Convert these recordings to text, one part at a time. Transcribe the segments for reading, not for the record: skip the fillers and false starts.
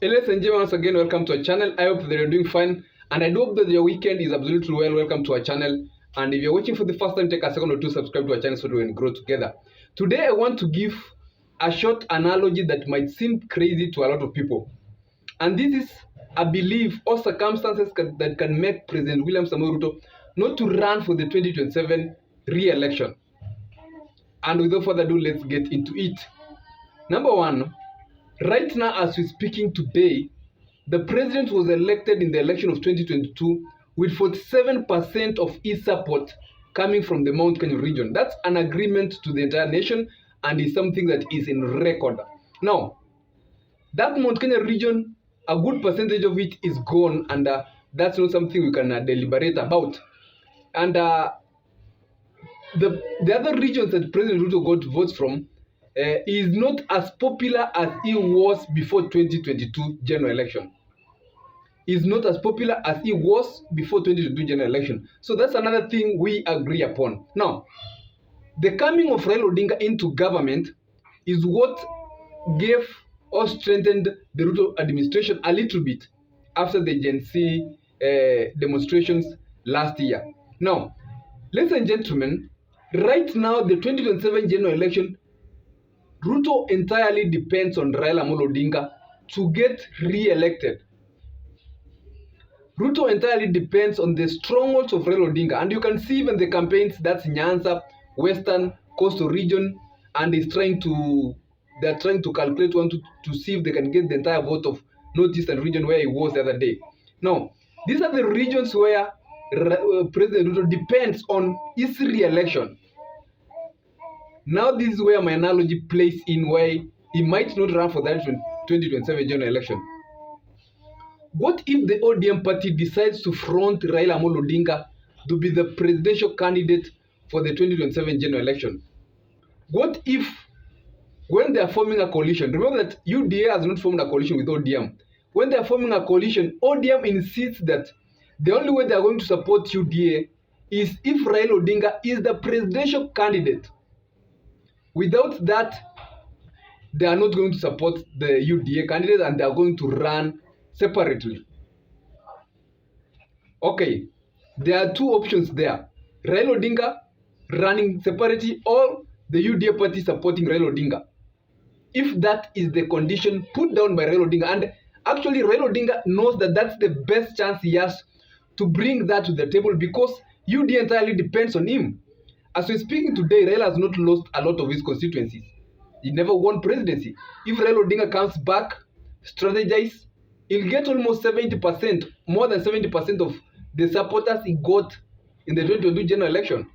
Hey, ladies and gentlemen, once again, welcome to our channel. I hope that you're doing fine, and I do hope that your weekend is absolutely well. Welcome to our channel. And if you're watching for the first time, take a second or two, subscribe to our channel so we can grow together. Today, I want to give a short analogy that might seem crazy to a lot of people. And this is a belief or circumstances that can make President William Samoei Ruto not to run for the 2027 re-election. And without further ado, let's get into it. Number one, right now as we're speaking today, the president was elected in the election of 2022 with 47% of his support coming from the Mount Kenya region. That's an agreement to the entire nation and is something that is in record. Now, that Mount Kenya region, a good percentage of it is gone, and that's not something we can deliberate about. And the other regions that President Ruto got votes from is not as popular as he was before 2022 general election. Is not as popular as he was before 2022 general election. So that's another thing we agree upon. Now, the coming of Raila Odinga into government is what gave or strengthened the Ruto administration a little bit after the Gen Z demonstrations last year. Now, ladies and gentlemen, right now the 2027 general election, Ruto entirely depends on Raila Odinga to get re-elected. Ruto entirely depends on the strongholds of Raila Odinga, and you can see even the campaigns, that's Nyanza, Western, Coastal region, and they're trying to calculate one to see if they can get the entire vote of Northeastern region where he was the other day. Now, these are the regions where President Ruto depends on his re-election. Now, this is where my analogy plays in, where he might not run for that 2027 general election. What if the ODM party decides to front Raila Odinga to be the presidential candidate for the 2027 general election? What if, when they are forming a coalition, remember that UDA has not formed a coalition with ODM. When they are forming a coalition, ODM insists that the only way they are going to support UDA is if Raila Odinga is the presidential candidate. Without that, they are not going to support the UDA candidate and they are going to run separately. Okay, there are two options there. Raila Odinga running separately or the UDA party supporting Raila Odinga. If that is the condition put down by Raila Odinga, and actually Raila Odinga knows that that's the best chance he has to bring that to the table because UDA entirely depends on him. As we're speaking today, Raila has not lost a lot of his constituencies. He never won presidency. If Raila Odinga comes back, strategize, he'll get almost 70%, more than 70% of the supporters he got in the 2022 general election.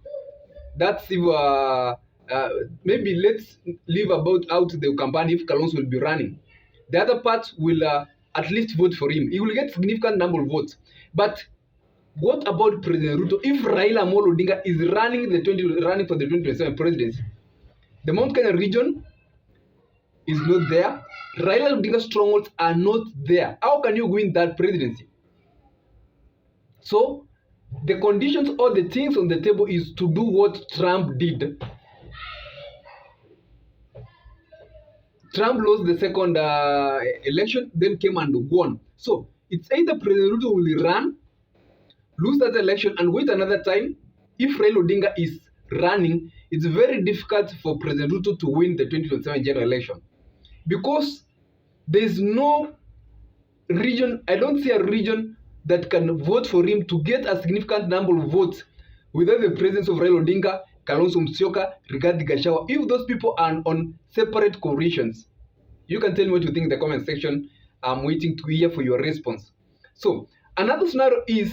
That's if maybe let's leave about out the campaign if Kalonzo will be running. The other part will at least vote for him. He will get significant number of votes. But what about President Ruto? If Raila Odinga is running for the 2027 presidency, the Mount Kenya region is not there. Raila Odinga's strongholds are not there. How can you win that presidency? So, the conditions or the things on the table is to do what Trump did. Trump lost the second election, then came and won. So, it's either President Ruto will run, lose that election, and wait another time. If Raila Odinga is running, it's very difficult for President Ruto to win the 2027 general election. Because there is no region, I don't see a region that can vote for him to get a significant number of votes without the presence of Raila Odinga, Kalonzo Musyoka, Rigathi Gachagua. If those people are on separate coalitions, you can tell me what you think in the comment section. I'm waiting to hear for your response. So, another scenario is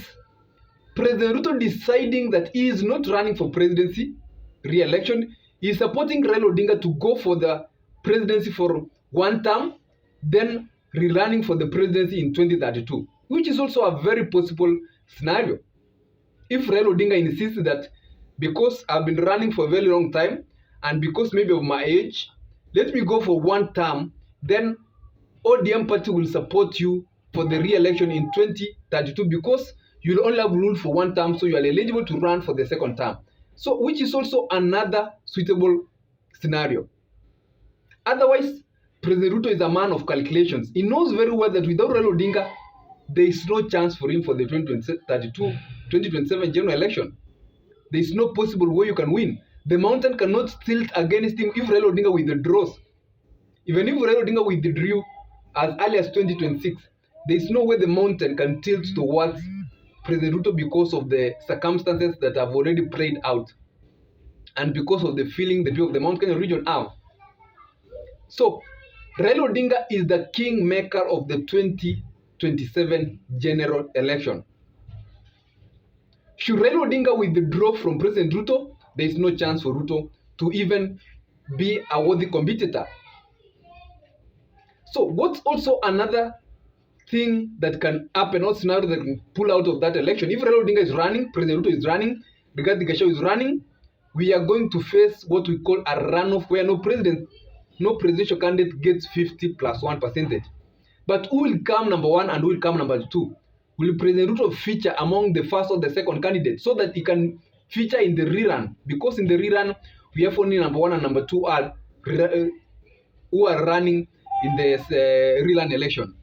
President Ruto deciding that he is not running for presidency, re-election. He is supporting Raila Odinga to go for the presidency for one term, then re-running for the presidency in 2032, which is also a very possible scenario. If Raila Odinga insists that because I've been running for a very long time and because maybe of my age, let me go for one term, then ODM party will support you for the re-election in 2032 because you'll only have ruled for one term, so you are eligible to run for the second term. So, which is also another suitable scenario. Otherwise, President Ruto is a man of calculations. He knows very well that without Raila Odinga, there is no chance for him for the 2027 general election. There is no possible way you can win. The mountain cannot tilt against him if Raila Odinga withdraws. Even if Raila Odinga withdrew as early as 2026, there is no way the mountain can tilt towards President Ruto because of the circumstances that have already played out and because of the feeling the people of the Mount Kenya region have. So, Raila Odinga is the kingmaker of the 2027 general election. Should Raila Odinga withdraw from President Ruto, there is no chance for Ruto to even be a worthy competitor. So what's also another thing that can happen, or scenario that can pull out of that election? If Raila Odinga is running, President Ruto is running, Rigathi Gachagua is running, we are going to face what we call a runoff where no presidential candidate gets 50 plus 1%. But who will come number one and who will come number two? Will President Ruto feature among the first or the second candidate so that he can feature in the rerun? Because in the rerun, we have only number one and number two who are running in the rerun election.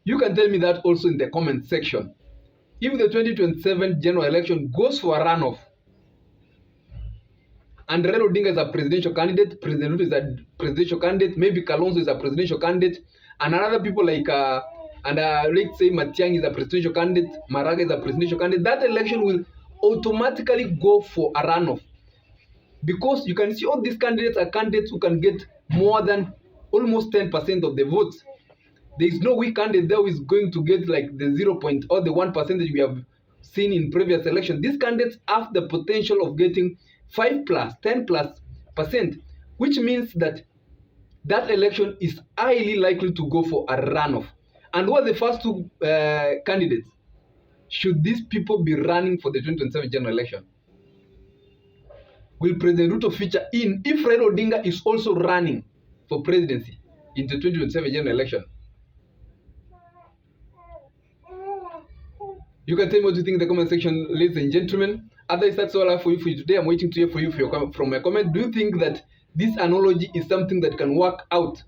You can tell me that also in the comment section. If the 2027 general election goes for a runoff, and Raila Odinga is a presidential candidate, President Ruto is a presidential candidate, maybe Kalonzo is a presidential candidate, and other people like let's say Matiang'i is a presidential candidate, Maraga is a presidential candidate, that election will automatically go for a runoff. Because you can see all these candidates are candidates who can get more than almost 10% of the votes. There is no weak candidate there who is going to get like the 0. Or the 1% we have seen in previous elections. These candidates have the potential of getting 5 plus, 10 plus %, which means that that election is highly likely to go for a runoff. And who are the first two candidates? Should these people be running for the 2027 general election? Will President Ruto feature in if Raila Odinga is also running for presidency in the 2027 general election? You can tell me what you think in the comment section, ladies and gentlemen. Otherwise, that's all I have for you today. I'm waiting to hear from you from my comment. Do you think that this analogy is something that can work out?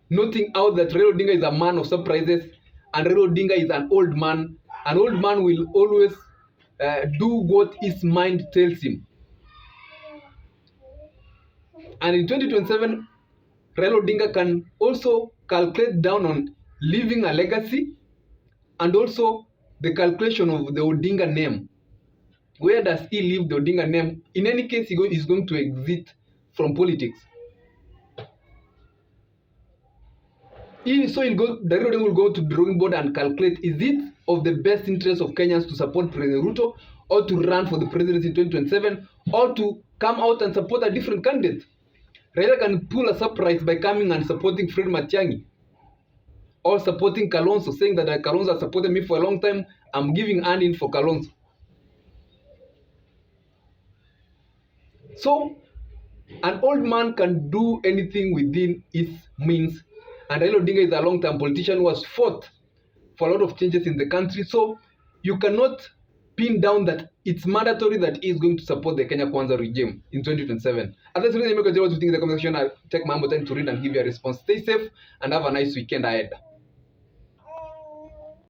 Noting out that Raila Odinga is a man of surprises and Raila Odinga is an old man. An old man will always do what his mind tells him. And in 2027, Raila Odinga can also calculate down on leaving a legacy and also the calculation of the Odinga name. Where does he leave the Odinga name? In any case, he is going to exit from politics. So Raila Odinga will go to the drawing board and calculate, is it of the best interest of Kenyans to support President Ruto or to run for the presidency in 2027 or to come out and support a different candidate? Raila can pull a surprise by coming and supporting Fred Matiang'i or supporting Kalonzo, saying that Kalonzo has supported me for a long time, I'm giving hand in for Kalonzo. So, an old man can do anything within his means, and Raila Odinga is a long-term politician who has fought for a lot of changes in the country. So, you cannot pin down that it's mandatory that he is going to support the Kenya Kwanza regime in 2027. Otherwise, what you think in the comment section. I'll take my time to read and give you a response. Stay safe and have a nice weekend ahead.